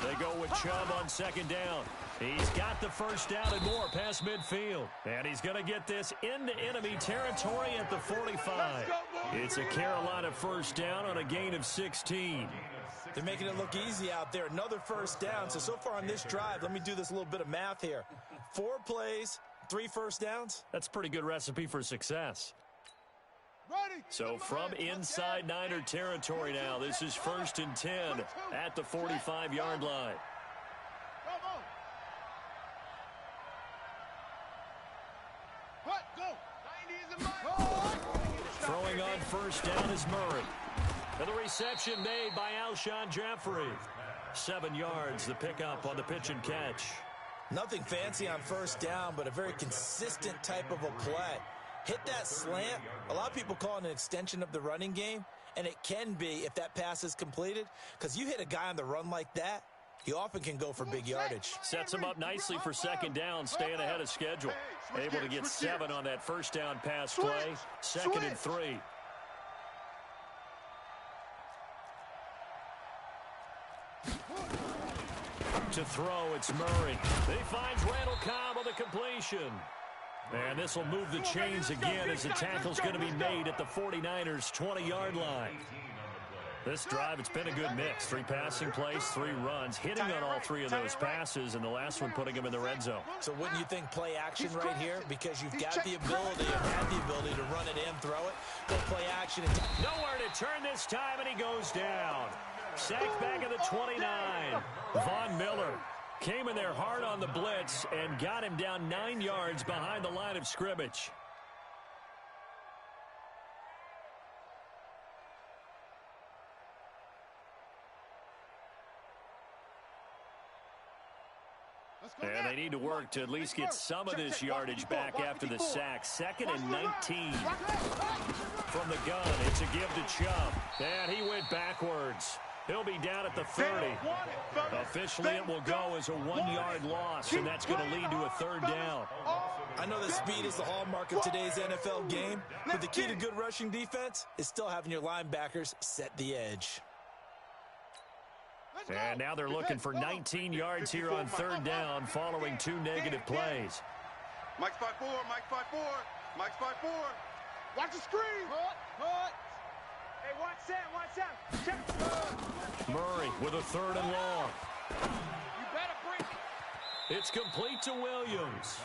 They go with Chubb on second down. He's got the first down and more past midfield. And he's going to get this into enemy territory at the 45. It's a Carolina first down on a gain of 16. They're making it look easy out there. Another first down. So far on this drive, let me do this little bit of math here. 4 plays, 3 first downs. That's a pretty good recipe for success. So from inside Niner territory now, this is 1st and 10 at the 45-yard line. Throwing on first down is Murray. And the reception made by Alshon Jeffrey. 7 yards, the pickup on the pitch and catch. Nothing fancy on first down, but a very consistent type of a play. Hit that slant. A lot of people call it an extension of the running game, and it can be if that pass is completed, because you hit a guy on the run like that, he often can go for big yardage. Sets him up nicely for second down, staying ahead of schedule. Able to get 7 on that first down pass play. 2nd and 3. To throw, it's Murray. He finds Randall Cobb on the completion. And this will move the chains again as the tackle's going to be made at the 49ers' 20-yard line. This drive, it's been a good mix. 3 passing plays, 3 runs, hitting on all 3 of those passes, and the last one putting him in the red zone. So wouldn't you think play action right here? Because you've got the ability and have the ability to run it in, throw it, go play action. Nowhere to turn this time, and he goes down. Sacked back at the 29. Von Miller came in there hard on the blitz and got him down 9 yards behind the line of scrimmage. And they need to work to at least get some of this yardage back after the sack. 2nd and 19. From the gun, it's a give to Chubb. And he went backwards. He'll be down at the 30. Officially, it will go as a 1-yard loss, and that's going to lead to a 3rd down. I know that speed is the hallmark of today's NFL game, but the key to good rushing defense is still having your linebackers set the edge. And now they're looking for 19 yards here on 3rd down following 2 negative plays. Mike's 5-4, Mike's 5-4, Mike's 5-4. Watch the screen. Hut. Hey, watch that. Check. Murray with a 3rd and long. You better bring it. It's complete to Williams.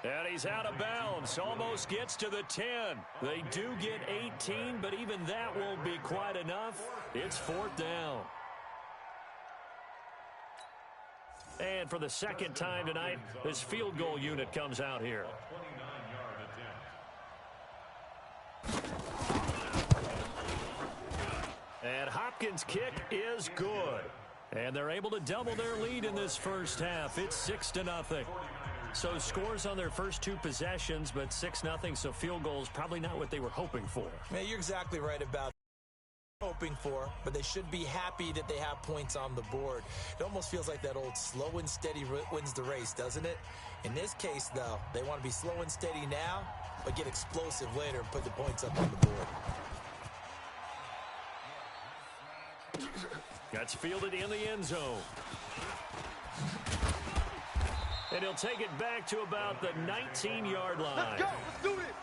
And he's out of bounds. Almost gets to the 10. They do get 18, but even that won't be quite enough. It's 4th down. And for the 2nd time tonight, this field goal unit comes out here. And Hopkins' kick is good. And they're able to double their lead in this first half. It's 6-0. So scores on their first 2 possessions, but 6-0, so field goals probably not what they were hoping for. Man, you're exactly right about hoping for, but they should be happy that they have points on the board. It almost feels like that old slow and steady wins the race, doesn't it? In this case, though, they want to be slow and steady now, but get explosive later and put the points up on the board. Gets fielded in the end zone. And he'll take it back to about the 19-yard line. Let's go. Let's do this.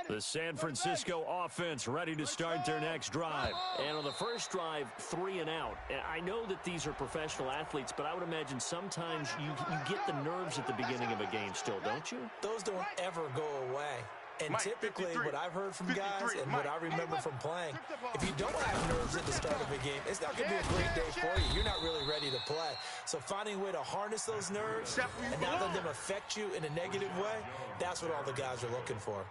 The San Francisco offense ready to start their next drive. And on the first drive, 3 and out. I know that these are professional athletes, but I would imagine sometimes you get the nerves at the beginning of a game still, don't you? Those don't ever go away. And typically, what I've heard from guys and what I remember from playing, if you don't have nerves at the start of a game, it's not going to be a great day for you. You're not really ready to play. So finding a way to harness those nerves and not let them affect you in a negative way, that's what all the guys are looking for.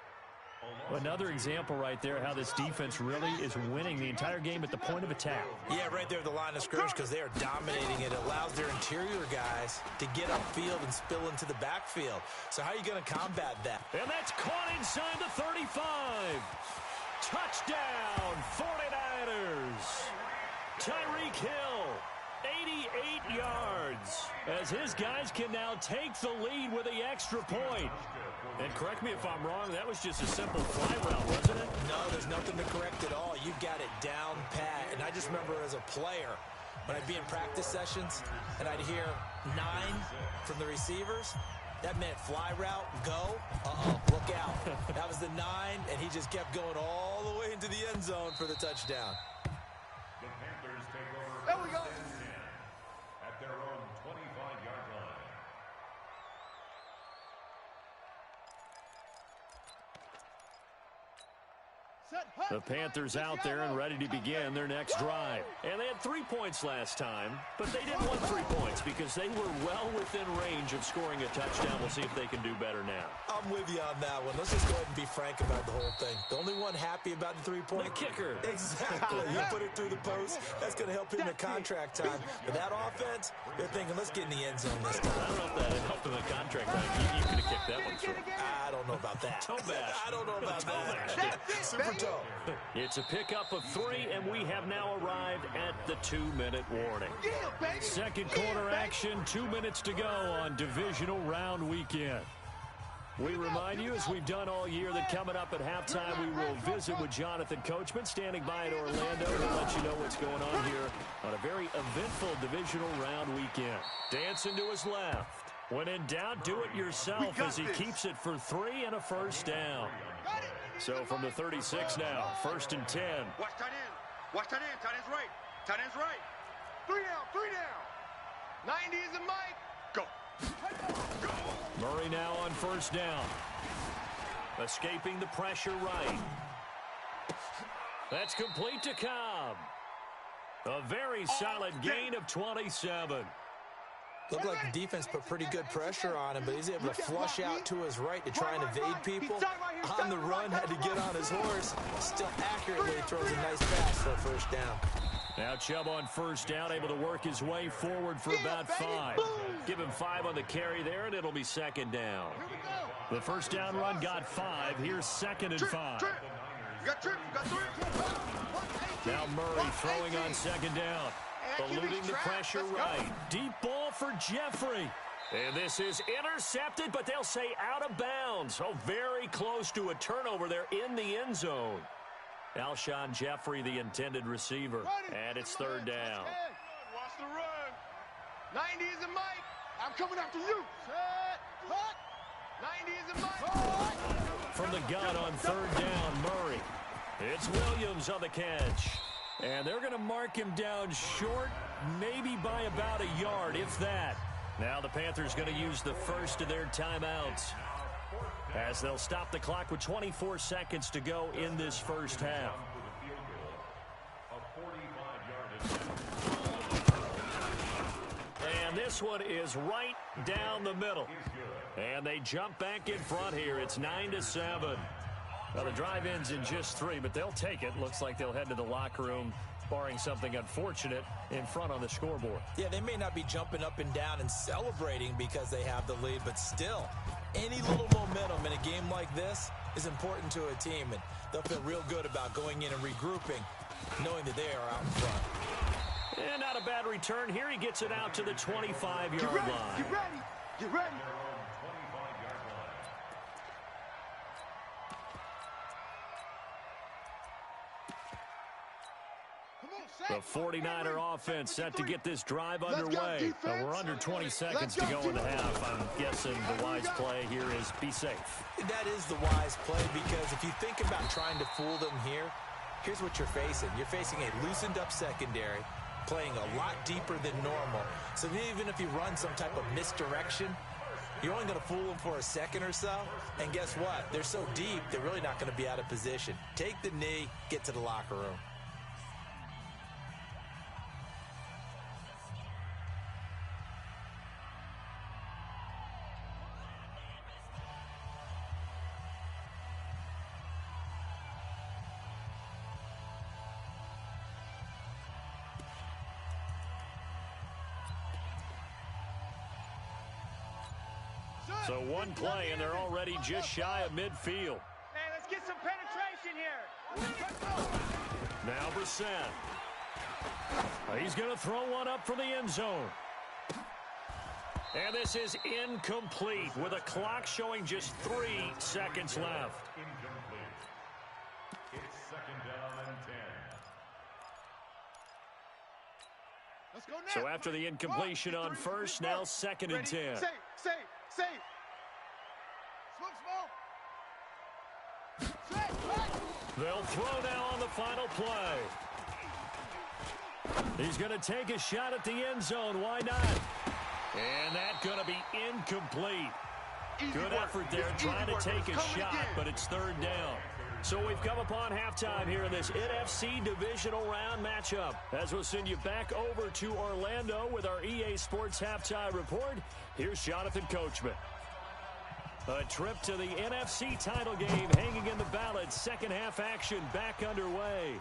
Another example right there how this defense really is winning the entire game at the point of attack. Yeah, right there at the line of scrimmage because they are dominating it. It allows their interior guys to get upfield and spill into the backfield. So how are you going to combat that? And that's caught inside the 35. Touchdown, 49ers. Tyreek Hill, 88 yards, as his guys can now take the lead with the extra point. And correct me if I'm wrong, that was just a simple fly route, wasn't it? No, there's nothing to correct at all. You got it down pat. And I just remember as a player, when I'd be in practice sessions and I'd hear 9 from the receivers, that meant fly route, go, look out. That was the 9, and he just kept going all the way into the end zone for the touchdown. The Panthers take over. There we go. At their own 25-yard line. The Panthers out there and ready to begin their next drive. And they had 3 points last time, but they didn't want 3 points because they were well within range of scoring a touchdown. We'll see if they can do better now. I'm with you on that one. Let's just go ahead and be frank about the whole thing. The only one happy about the 3-point. The kicker. Exactly. You put it through the post. That's going to help him in contract time. But that offense, they're thinking, let's get in the end zone this time. I don't know if that helped him in contract time. You could have kicked that one through. I don't know about that. Toe bash. I don't know about that. Super toe. It's a pickup of 3, and we have now arrived at the 2-minute warning. Second quarter action, 2 minutes to go on divisional round weekend. We remind you, as we've done all year, that coming up at halftime, we will visit with Jonathan Coachman, standing by in Orlando to let you know what's going on here on a very eventful divisional round weekend. Dancing to his left. When in doubt, do it yourself as he keeps it for 3 and a first down. So from the 36 now, 1st and 10. Watch tight end. Watch tight end. Tight end's right. Tight end's right. 3 down. 3 down. 90 is the mic. Go. Go. Murray now on 1st down. Escaping the pressure right. That's complete to Cobb. A very solid gain of 27. Looked like the defense put pretty good pressure on him, but he's able to flush out to his right to try and evade people. On the run, had to get on his horse. Still accurately throws a nice pass for a first down. Now Chubb on 1st down, able to work his way forward for about 5. Give him 5 on the carry there, and it'll be 2nd down. The 1st down run got 5. Here's 2nd and 5. You got trip. You got 3. Now Murray throwing on 2nd down. Eluding the pressure right. Deep ball for Jeffrey. And this is intercepted, but they'll say out of bounds. Oh, very close to a turnover there in the end zone. Alshon Jeffrey, the intended receiver. And it's 3rd down. Watch the run. 90 is the mic. I'm coming after you. Set. Cut. 90 is the mic. From the gun on 3rd down, Murray. It's Williams on the catch. And they're going to mark him down short, maybe by about a yard, if that. Now the Panthers going to use the first of their timeouts, as they'll stop the clock with 24 seconds to go in this first half. And this one is right down the middle. And they jump back in front here. It's 9-7. Well, the drive ends in just 3, but they'll take it. Looks like they'll head to the locker room, barring something unfortunate in front on the scoreboard. Yeah, they may not be jumping up and down and celebrating because they have the lead, but still, any little momentum in a game like this is important to a team, and they'll feel real good about going in and regrouping, knowing that they are out in front. And not a bad return here. He gets it out to the 25-yard line. Get ready. Get ready. The 49er offense set to get this drive underway. We're under 20 seconds to go in the half. I'm guessing the wise play here is be safe. That is the wise play, because if you think about trying to fool them here, here's what you're facing. You're facing a loosened up secondary, playing a lot deeper than normal. So even if you run some type of misdirection, you're only going to fool them for a second or so. And guess what? They're so deep, they're really not going to be out of position. Take the knee, get to the locker room. So one play, and they're already just shy of midfield. Hey, let's get some penetration here. Now Brissett. He's going to throw one up for the end zone. And this is incomplete with a clock showing just 3 seconds left. Incomplete. It's second down and 10. Let's go now. So after the incompletion on first, now second and 10. Safe. They'll throw now on the final play. He's going to take a shot at the end zone. Why not? And that's going to be incomplete. Good effort there trying to take a shot, but it's third down. So we've come upon halftime here in this NFC divisional round matchup. As we'll send you back over to Orlando with our EA Sports halftime report, here's Jonathan Coachman. A trip to the NFC title game hanging in the balance. Second half action back underway.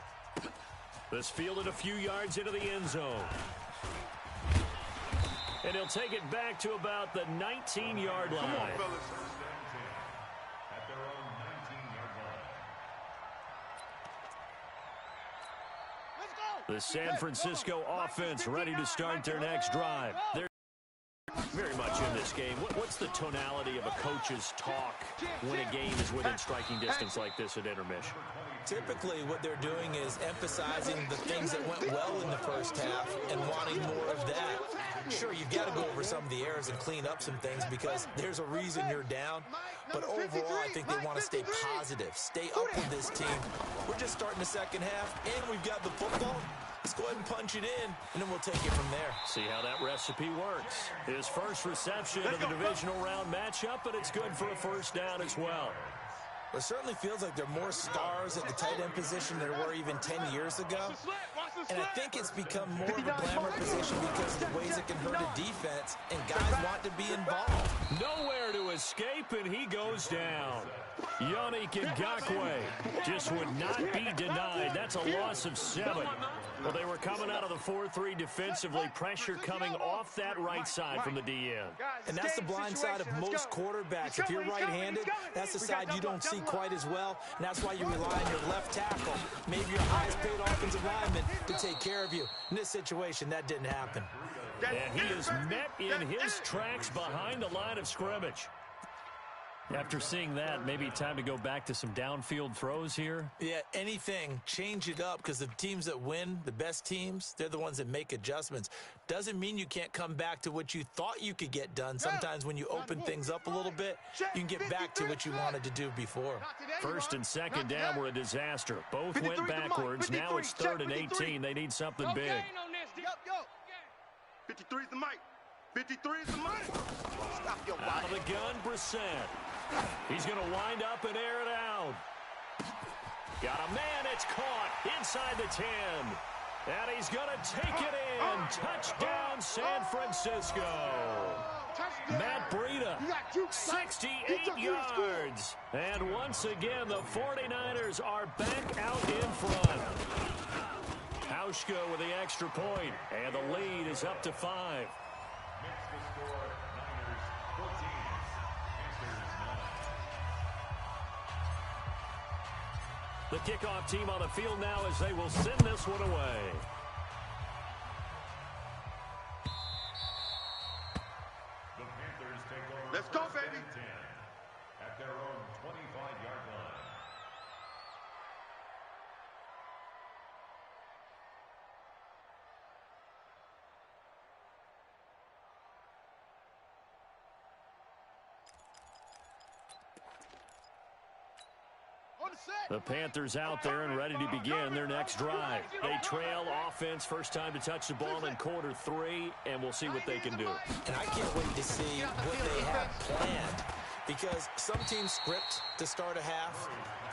This fielded a few yards into the end zone. And he'll take it back to about the 19-yard line. Come on, fellas. At their own 19-yard line. The San Francisco offense ready to start their next drive. They're very much in this game. What's the tonality of a coach's talk when a game is within striking distance like this at intermission? Typically, what they're doing is emphasizing the things that went well in the first half and wanting more of that. Sure, you've got to go over some of the errors and clean up some things because there's a reason you're down. But overall, I think they want to stay positive, stay up with this team. We're just starting the second half, and we've got the football. Let's go ahead and punch it in, and then we'll take it from there. See how that recipe works. His first reception of the divisional round matchup, but it's good for a first down as well. It certainly feels like there are more stars at the tight end position than there were even 10 years ago. And I think it's become more of a glamour position because of the ways it can hurt a defense, and guys want to be involved. Nowhere to escape, and he goes down. Yannick Ngakoue just would not be denied. That's a loss of 7. Well, they were coming out of the 4-3 defensively. Pressure coming off that right side from the DN. And that's the blind side of most quarterbacks. If you're right-handed, that's the side you don't see quite as well. And that's why you rely on your left tackle, maybe your highest-paid offensive lineman, to take care of you. In this situation, that didn't happen. And he is met in his tracks behind the line of scrimmage. After seeing that, maybe time to go back to some downfield throws here. Yeah, anything. Change it up because the teams that win, the best teams, they're the ones that make adjustments. Doesn't mean you can't come back to what you thought you could get done. Sometimes when you open things up a little bit, you can get back to what you wanted to do before. First and second down were a disaster. Both went backwards. Now it's 3rd and 18. They need something big. 53 is the mic. 53 is the money. Stop your Out of the gun, Brissett. He's going to wind up and air it out. Got a man, it's caught inside the 10. And he's going to take it in. Touchdown, San Francisco. Matt Breida, 68 yards. And once again, the 49ers are back out in front. Hauschka with the extra point, and the lead is up to 5. Makes the score Niners 14, Panthers 9. The kickoff team on the field now as they will send this one away. The Panthers take over. Let's go, first baby. and 10 at their own 25-yard line. The Panthers out there and ready to begin their next drive. They trail offense, first time to touch the ball in quarter 3, and we'll see what they can do. And I can't wait to see what they have planned, because some teams script to start a half.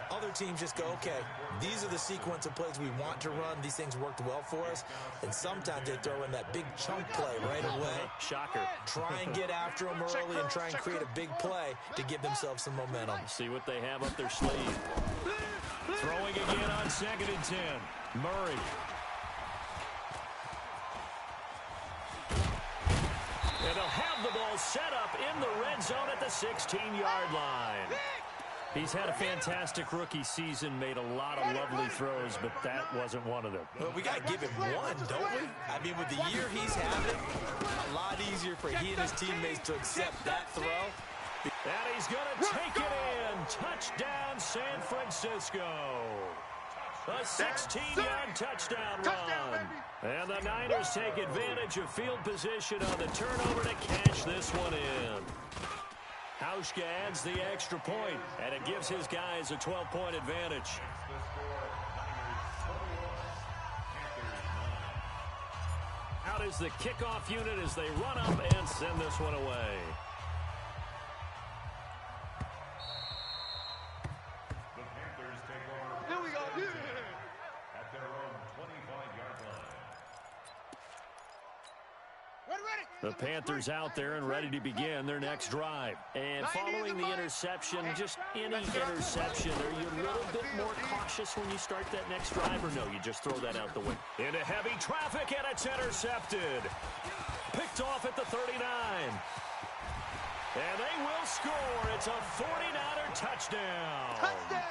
Other teams just go, okay, these are the sequence of plays we want to run. These things worked well for us. And sometimes they throw in that big chunk play right away. Shocker. Try and get after them early and try and create a big play to give themselves some momentum. See what they have up their sleeve. Throwing again on 2nd and 10. Murray. And they'll have the ball will set up in the red zone at the 16-yard line. He's had a fantastic rookie season, made a lot of lovely throws, but that wasn't one of them. Well, we got to give him one, don't we? I mean, with the year he's having, a lot easier for he and his teammates to accept that throw. And he's going to take it in. Touchdown, San Francisco. A 16-yard touchdown run. And the Niners take advantage of field position on the turnover to cash this one in. Hauschka adds the extra point, and it gives his guys a 12-point advantage. Out is the kickoff unit as they run up and send this one away. The Panthers take over. Here we go. At their own 25-yard line. The Panthers out there and ready to begin their next drive. And following the interception, just any interception, are you a little bit more cautious when you start that next drive, or no, you just throw that out the window? Into heavy traffic, and it's intercepted. Picked off at the 39. And they will score. It's a 49er touchdown. Touchdown!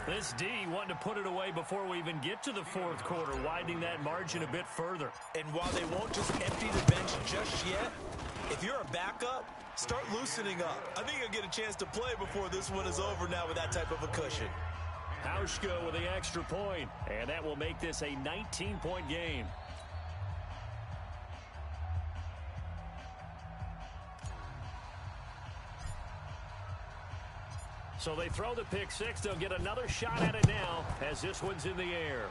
This D wanted to put it away before we even get to the fourth quarter, widening that margin a bit further. And while they won't just empty the bench just yet, if you're a backup, start loosening up. I think you'll get a chance to play before this one is over now with that type of a cushion. Hauschka with the extra point, and that will make this a 19-point game. So they throw the pick six. They'll get another shot at it now as this one's in the air.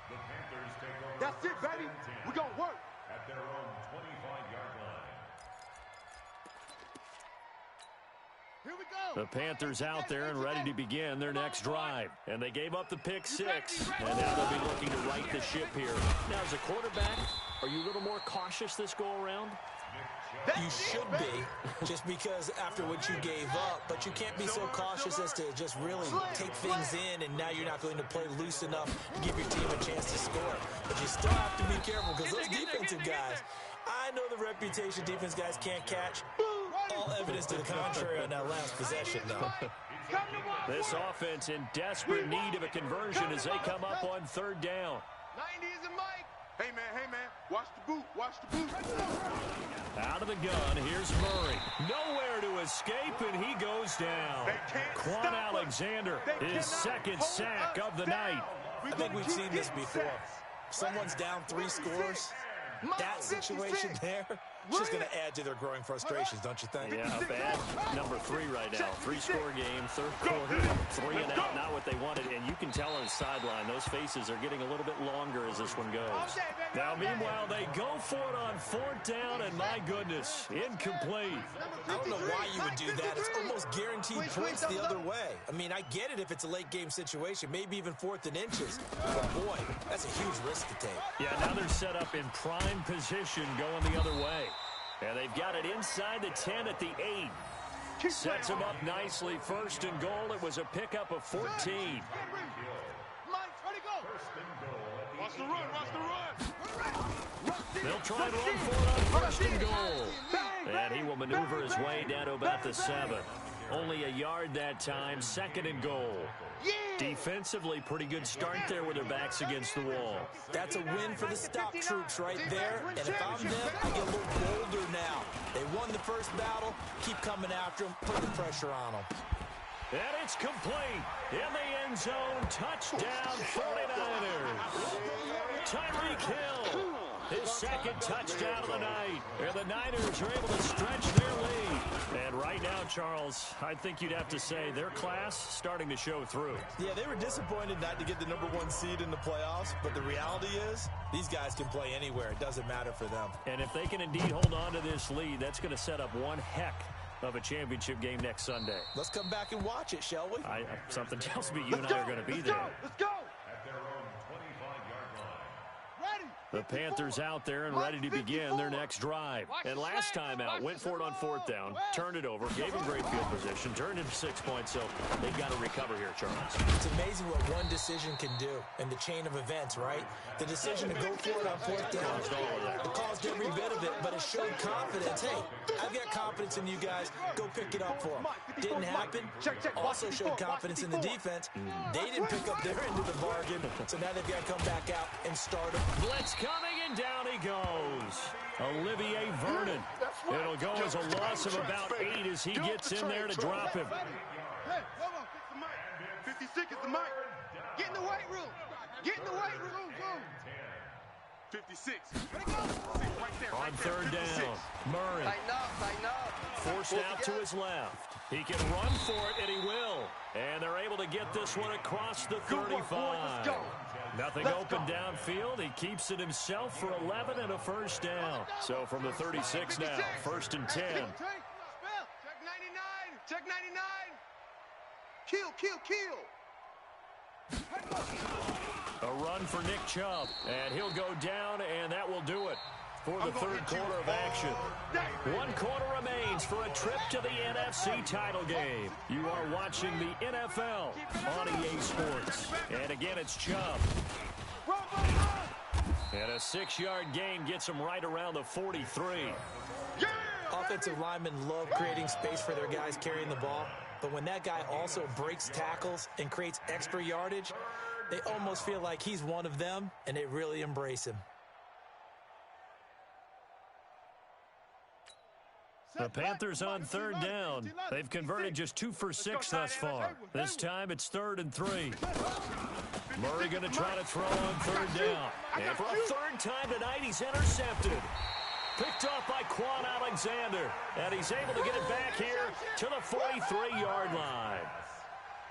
The Panthers take over. That's it, baby. We're going to work. At their own 25-yard line. Here we go. The Panthers out there and ready to begin their next drive. And they gave up the pick six. And now they'll be looking to right the ship here. Now, as a quarterback, are you a little more cautious this go-around? You should be, just because after what you gave up, but you can't be so cautious as to just really take things in, and now you're not going to play loose enough to give your team a chance to score. But you still have to be careful, because those defensive guys, I know the reputation defense guys can't catch. All evidence to the contrary on that last possession, though. This offense in desperate need of a conversion as they come up on third down. 90 is a mic. Hey, man, watch the boot, watch the boot. Out of the gun, here's Murray. Nowhere to escape, and he goes down. Quan Alexander, his second sack of the night. I think we've seen this before. Someone's down 3 scores. That situation there, it's just going to add to their growing frustrations, don't you think? Yeah, a bad number 3 right now. 3-score game, third quarter, 3 and out, not what they wanted. And you can tell on the sideline, those faces are getting a little bit longer as this one goes. Now, meanwhile, they go for it on fourth down, and my goodness, incomplete. I don't know why you would do that. It's almost guaranteed points the other way. I mean, I get it if it's a late-game situation, maybe even 4th and inches. But, boy, that's a huge risk to take. Yeah, now they're set up in prime position going the other way. And they've got it inside the 10 at the 8. Sets them up nicely. First and goal. It was a pickup of 14. Watch the run. They'll try and run for it on first and goal. And he will maneuver his way down to about the 7. Only a yard that time. Second and goal. Defensively, pretty good start there with their backs against the wall. That's a win for the stop troops right there. And if I'm them, I get a little bolder now. They won the first battle. Keep coming after them. Put the pressure on them. And it's complete. In the end zone. Touchdown, 49ers. Tyreek Hill. His second touchdown of the night. And the Niners are able to stretch their lead. And right now, Charles, I think you'd have to say their class starting to show through. Yeah, they were disappointed not to get the #1 seed in the playoffs, but the reality is these guys can play anywhere. It doesn't matter for them. And if they can indeed hold on to this lead, that's going to set up one heck of a championship game next Sunday. Let's come back and watch it, shall we? Something tells me you and I are going to be there. Let's go. At their own 25-yard line. Ready. The Panthers out there and ready to begin their next drive. And last time out, went for it on 4th down, turned it over, gave him great field position, turned into 6 points, so they've got to recover here, Charles. It's amazing what one decision can do in the chain of events, right? The decision to go for it on 4th down, it caused every bit of it, but it showed confidence. Hey, I've got confidence in you guys. Go pick it up for them. Didn't happen. Also showed confidence in the defense. They didn't pick up their end of the bargain, so now they've got to come back out and start it. Blitz coming, and down he goes. Olivier Vernon. It'll go as a loss of about 8 as he gets in there to drop him. Hey, hold on, fix the mic. 56 is the mic. Get in the weight room. Get in the weight room. 56. Right there, On 3rd down, Murray. Tighten up. Forced out to his left. He can run for it, and he will. And they're able to get this one across the 35. Nothing open downfield. He keeps it himself for 11 and a first down. So from the 36 now, 1st and 10. Check 99. Check 99. Kill. A run for Nick Chubb, and he'll go down, and that will do it for the 3rd quarter of action. 1 quarter remains for a trip to the NFC title game. You are watching the NFL on EA Sports. And again, it's Chubb. And a 6-yard gain gets him right around the 43. Offensive linemen love creating space for their guys carrying the ball, but when that guy also breaks tackles and creates extra yardage, they almost feel like he's one of them, and they really embrace him. The Panthers on 3rd down. They've converted just 2 for 6 thus far. This time it's 3rd and 3. Murray going to try to throw on 3rd down. And for a 3rd time tonight, he's intercepted. Picked off by Quan Alexander. And he's able to get it back here to the 43-yard line.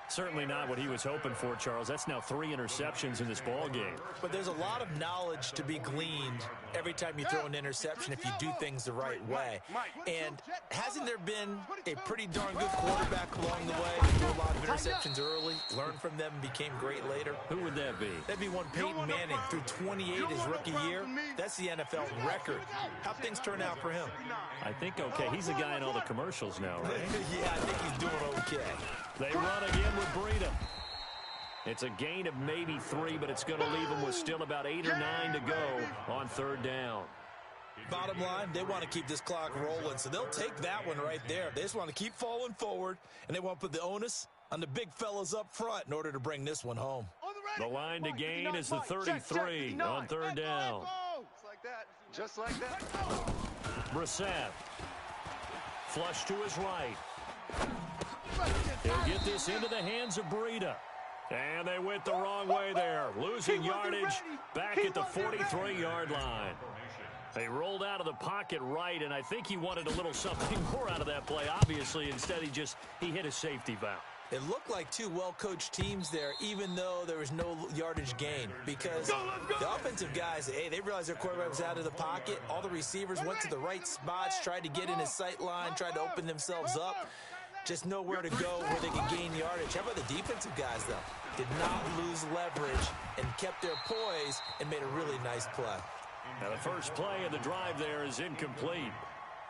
Certainly not what he was hoping for, Charles. That's now 3 interceptions in this ball game. But there's a lot of knowledge to be gleaned every time you throw an interception if you do things the right way. And hasn't there been a pretty darn good quarterback along the way who threw a lot of interceptions early, learned from them, and became great later? Who would that be? That'd be one Peyton Manning through 28 his rookie year. That's the NFL record. How'd things turn out for him? I think okay. He's a guy in all the commercials now, right? Yeah, I think he's doing okay. They run again with Breida. It's a gain of maybe 3, but it's going to leave them with still about 8 or 9 to go on 3rd down. Bottom line, they want to keep this clock rolling, so they'll take that one right there. They just want to keep falling forward, and they want to put the onus on the big fellas up front in order to bring this one home. The line to gain is the 33 on 3rd down. Just like that. Brissett. Flush to his right. He'll get this into the hands of Breida. And they went the wrong way there. Losing yardage back at the 43-yard line. They rolled out of the pocket right, and I think he wanted a little something more out of that play. Obviously, instead he hit a safety valve. It looked like 2 well-coached teams there, even though there was no yardage gain. Because the offensive guys, hey, they realized their quarterback was out of the pocket. All the receivers went to the right spots, tried to get in his sight line, tried to open themselves up. Just nowhere to go where they could gain yardage. How about the defensive guys, though? Did not lose leverage and kept their poise and made a really nice play. Now, the first play of the drive there is incomplete.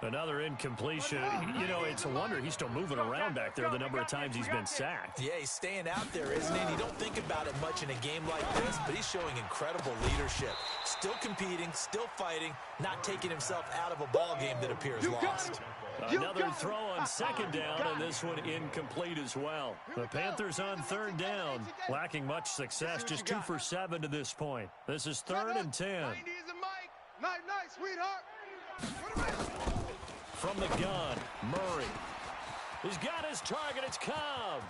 Another incompletion. You know, it's a wonder he's still moving around back there the number of times he's been sacked. Yeah, he's staying out there, isn't he? You don't think about it much in a game like this, but he's showing incredible leadership. Still competing, still fighting, not taking himself out of a ball game that appears lost. Another throw on 2nd down, and this one incomplete as well. The Panthers on 3rd down, lacking much success, just 2 for 7 to this point. This is 3rd and 10. Night, sweetheart. From the gun, Murray. He's got his target. It's Cobb.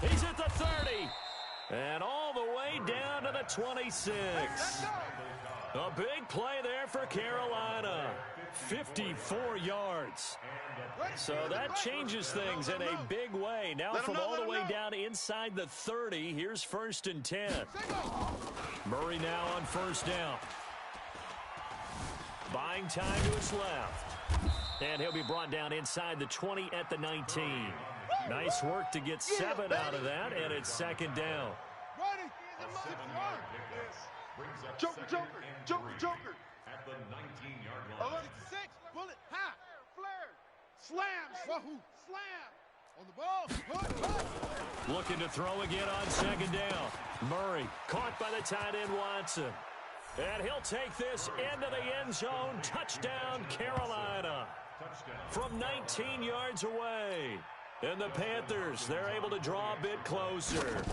He's at the 30. And all the way down to the 26. A big play there for Carolina. 54 yards. So that changes things in a big way. Now from all the way down inside the 30, here's 1st and 10. Murray now on 1st down. Buying time to his left. And he'll be brought down inside the 20 at the 19. Nice work to get 7 out of that, and it's 2nd down. brings up Joker, second Joker, and Joker, 3 Joker. at the 19-yard line. 11-6, bullet, ha, flare, slam, wahoo, slam. On the ball, hook. Looking to throw again on second down. Murray caught by the tight end Watson. And he'll take this into the end zone. Touchdown, Carolina. From 19 yards away. And the Panthers, they're able to draw a bit closer.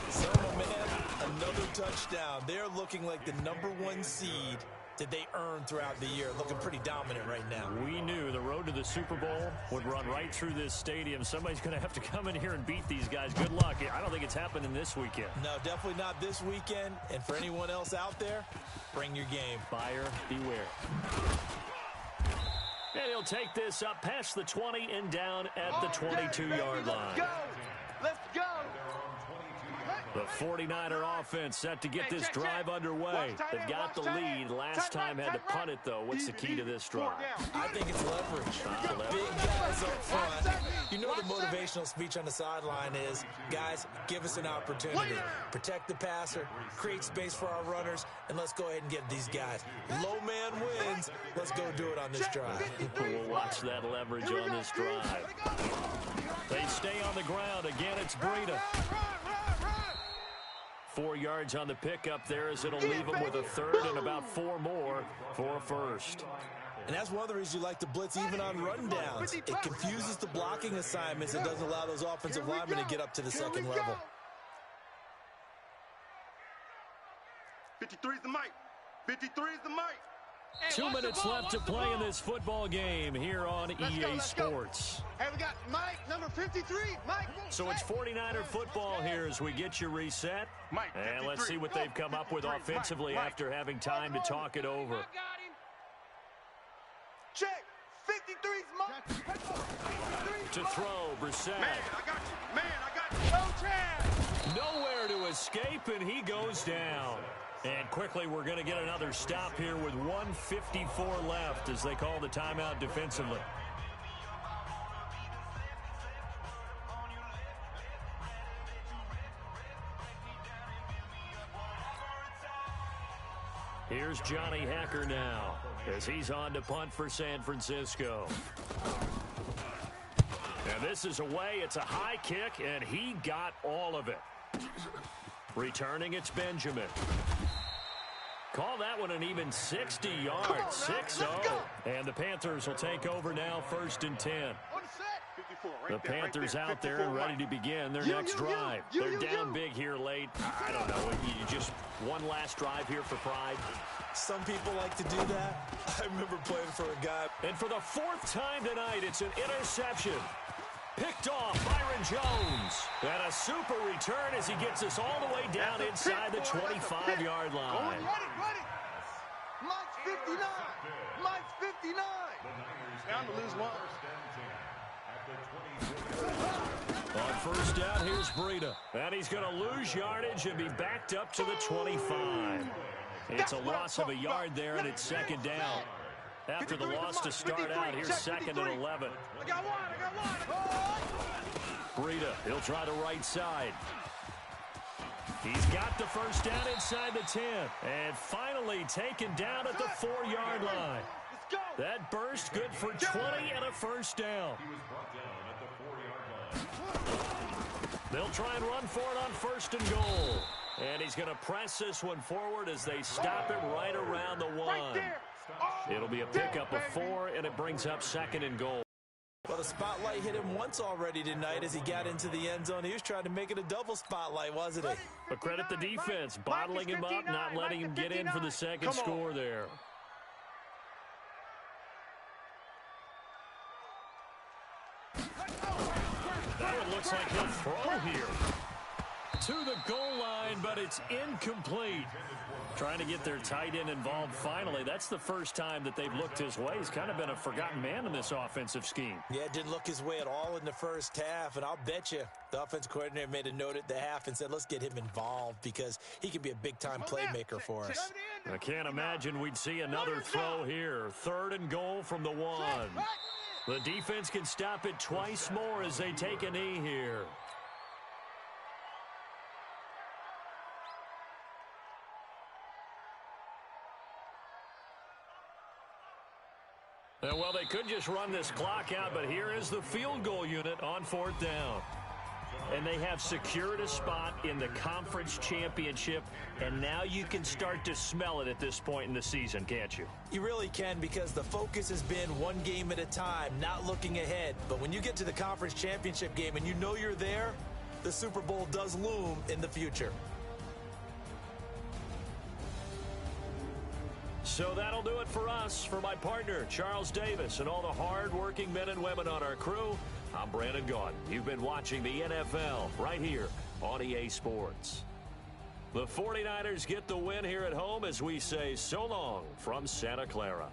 So, man, another touchdown. They're looking like the #1 seed that they earned throughout the year. Looking pretty dominant right now. We knew the road to the Super Bowl would run right through this stadium. Somebody's going to have to come in here and beat these guys. Good luck. I don't think it's happening this weekend. No, definitely not this weekend. And for anyone else out there, bring your game. Buyer beware. And he'll take this up past the 20 and down at the 22-yard line. Let's go. The 49er offense set to get this drive underway. They've got the lead. Last time had to punt it, though. What's the key to this drive? I think it's leverage. Big guys up front. You know the motivational speech on the sideline is, guys, give us an opportunity. Protect the passer, create space for our runners, and let's go ahead and get these guys. Low man wins. Let's go do it on this drive. We'll watch that leverage on this drive. They stay on the ground. Again, it's Breida. 4 yards on the pickup there as it'll leave them with a third and about 4 more for a first. And that's one of the reasons you like to blitz even on run downs. It confuses the blocking assignments. It doesn't allow those offensive linemen to get up to the second level. 53 is the mic. 53 is the mic. 2 minutes left to play in this football game here on EA Sports. Hey, we got Mike, number 53. Mike. So it's 49er football here as we get you reset. And let's see what they've come up with offensively after having time to talk it over. Check. 53's Mike. To throw, Brissett. Man, I got you. Man, I got you. No chance. Nowhere to escape, and he goes down. And quickly, we're going to get another stop here with 1:54 left as they call the timeout defensively. Here's Johnny Hacker now as he's on to punt for San Francisco. And this is away. It's a high kick, and he got all of it. Returning, it's Benjamin. Call that one an even 60 yards, 6-0. And the Panthers will take over now, 1st and 10. The Panthers out there and ready to begin their next drive. They're down big here late. I don't know, you just one last drive here for pride. Some people like to do that. I remember playing for a guy. And for the 4th time tonight, it's an interception. Picked off Byron Jones. And a super return as he gets us all the way down inside the 25-yard line. Mike's 59. Mike's 59. Down to lose one. On 1st down, here's Breida. And he's going to lose yardage and be backed up to the 25. It's a loss of a yard there, and it's 2nd down. After the loss to start out, here's 2nd and 11. I got one. Breida, he'll try the right side. He's got the 1st down inside the 10. And finally taken down at the 4-yard line. That burst good for 20 and a 1st down. They'll try and run for it on 1st and goal. And he's going to press this one forward as they stop him right around the 1. It'll be a pickup of 4, and it brings up 2nd and goal. Well, the spotlight hit him once already tonight as he got into the end zone. He was trying to make it a double spotlight, wasn't he? But credit the defense, bottling him up, not letting him get in for the 2nd score there. That one looks like he'll throw here. To the goal line, but it's incomplete. Trying to get their tight end involved finally. That's the first time that they've looked his way. He's kind of been a forgotten man in this offensive scheme. Yeah, it didn't look his way at all in the first half, and I'll bet you the offensive coordinator made a note at the half and said, let's get him involved because he can be a big-time playmaker for us. I can't imagine we'd see another throw here. 3rd and goal from the 1. The defense can stop it twice more as they take a knee here. Well, they could just run this clock out, but here is the field goal unit on 4th down. And they have secured a spot in the conference championship, and now you can start to smell it at this point in the season, can't you? You really can, because the focus has been one game at a time, not looking ahead. But when you get to the conference championship game and you know you're there, the Super Bowl does loom in the future. So that'll do it for us. For my partner, Charles Davis, and all the hard-working men and women on our crew, I'm Brandon Gaudin. You've been watching the NFL right here on EA Sports. The 49ers get the win here at home as we say so long from Santa Clara.